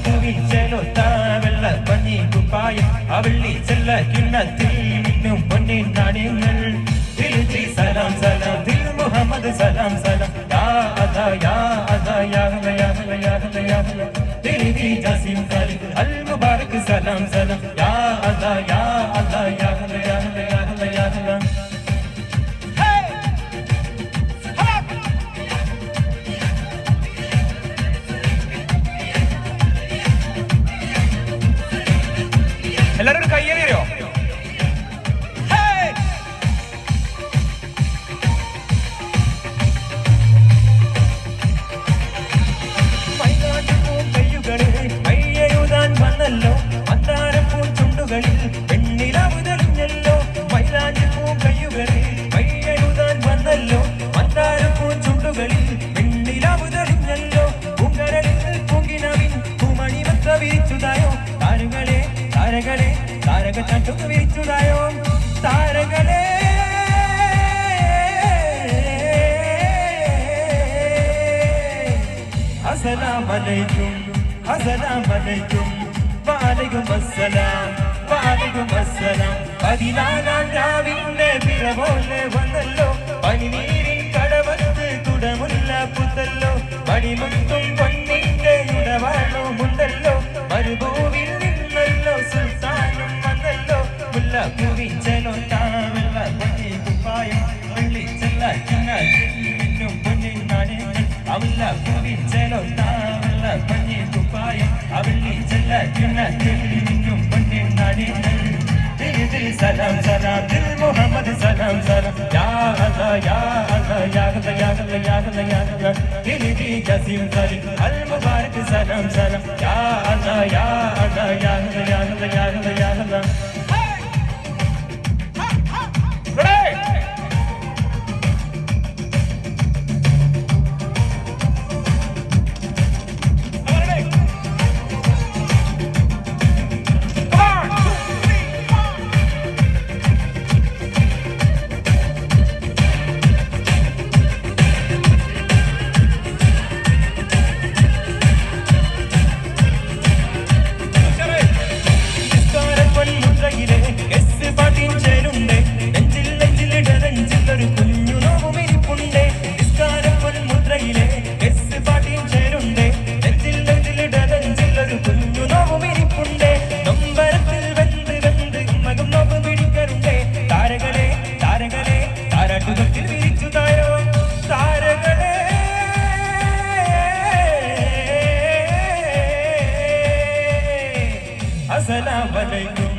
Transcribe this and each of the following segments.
പൂവിൽ ചെലൊത്ത വെള്ള പഞ്ഞി കുപ്പായം അവള്ളി ചെല്ല കിണ്ണത്തിൽ മിന്നും പൊന്നിൻ നാണയങ്ങൾ സലാം സലാം ദിൽ മുഹമ്മദ് സലാം സലാം യാ അദാ യാ അദാ യാ ഹല യാ ഹല യാ ഹല യാ ഹല ദിൽ ജാസിം ഖാലിദ് അൽ മുബാരക് സലാം സലാം യാ അദാ യാ അദാ യാ ഹല യാ ഹല യാ ഹല യാ ഹല എല്ലാവരും കയ്യേറിയോ കയ്യെഴുതാൻ വന്നല്ലോ മന്ദാരപ്പൂ ചുണ്ടുകളിൽ പെണ്ണിലാവ് തെളിഞ്ഞല്ലോ മൈലാഞ്ചിപ്പൂ കയ്യുകളിൽ കയ്യെഴുതാൻ വന്നല്ലോ മന്ദാരപ്പൂ ചുണ്ടുകളിൽ പെണ്ണിലാവ് തെളിഞ്ഞല്ലോ പൂങ്കരളിൽ പൂങ്കിനാവിൻ പൂമണിമത്ര വിരിച്ചുതായോ താരങ്ങളെ താരകളെ താരകത്തട്ടും വിരിച്ചുതായോ താരകളെ അസ്സലാമലൈക്കും അസ്സലാമലൈക്കും വഅലൈക്കും അസ്സലാം വഅലൈക്കും അസ്സലാം 14-ാം രാവിന്റെ പിറ പോലെ വന്നല്ലോ പനിനീരിൻ കടവത്ത് കുടമുല്ല പുത്തല്ലോ മണിമുത്തും പൊന്നിന്റെ ഉടവാളുമുണ്ടല്ലോ മരുഭൂവിൽ നിന്നല്ലോ സുൽത്താനും വന്നല്ലോ മുല്ലപ്പൂവിൻ ചെലൊത്ത വെള്ള പഞ്ഞി കുപ്പായം വെള്ളി ചെല്ല കിണ്ണത്തിനും പൊന്നിൻ നാണയങ്ങൾ മുല്ലപ്പൂവിൻ ചെലൊത്ത വെള്ള പഞ്ഞി കുപ്പായം അവള്ളി ചെല്ല കിണ്ണത്തിൽ മിന്നും പൊന്നിൻ നാണയങ്ങൾ സലാം സലാം ദിൽ മുഹമ്മദ് സലാം സലാം യാ അല്ലാ യാ അല്ലാ യാ ഹല യാ ഹല യാ ഹല യാ ഹല ദിൽ ജാസിം ഖാലിദ് അൽ മുബാരക് സലാം സലാം യാ അല്ലാ യാ അല്ലാ യാ ഹല യാ ഹല യാ ഹല യാ ഹല അസ്സലാമലൈക്കും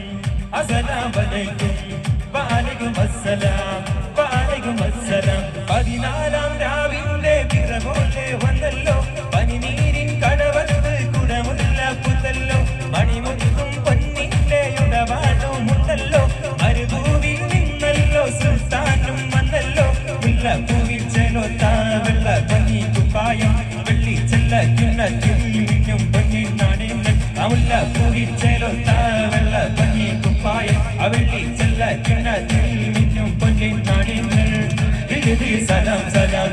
അസ്സലാമലൈക്കും വഅലൈക്കും അസ്സലാം വഅലൈക്കും അസ്സലാം 14-ാം രാവിന്റെ പിറ പോലെ വന്നല്ലോ പനിനീരിൻ കടവത്ത് കുടമുല്ല പുത്തല്ലോ മണിമുത്തും പൊന്നിന്റെ ഉടവാളുമുണ്ടല്ലോ മരുഭൂവിൽ നിന്നല്ലോ സുൽത്താനും വന്നല്ലോ മുല്ലപ്പൂവിൽ ചെലൊത്ത വെള്ള പഞ്ഞി കുപ്പായം വെള്ളി ചെല്ല കിണ്ണത്തിൽ മിന്നും പൊന്നിൻ നാണയങ്ങൾ മുല്ലപ്പൂവിൽ ചെലൊത്ത വെള്ള പഞ്ഞി കുപ്പായം അവള്ളി ചെല്ല കിണ്ണത്തിൽ മിന്നും പൊന്നിൻ നാണയങ്ങൾ സലാം സലാം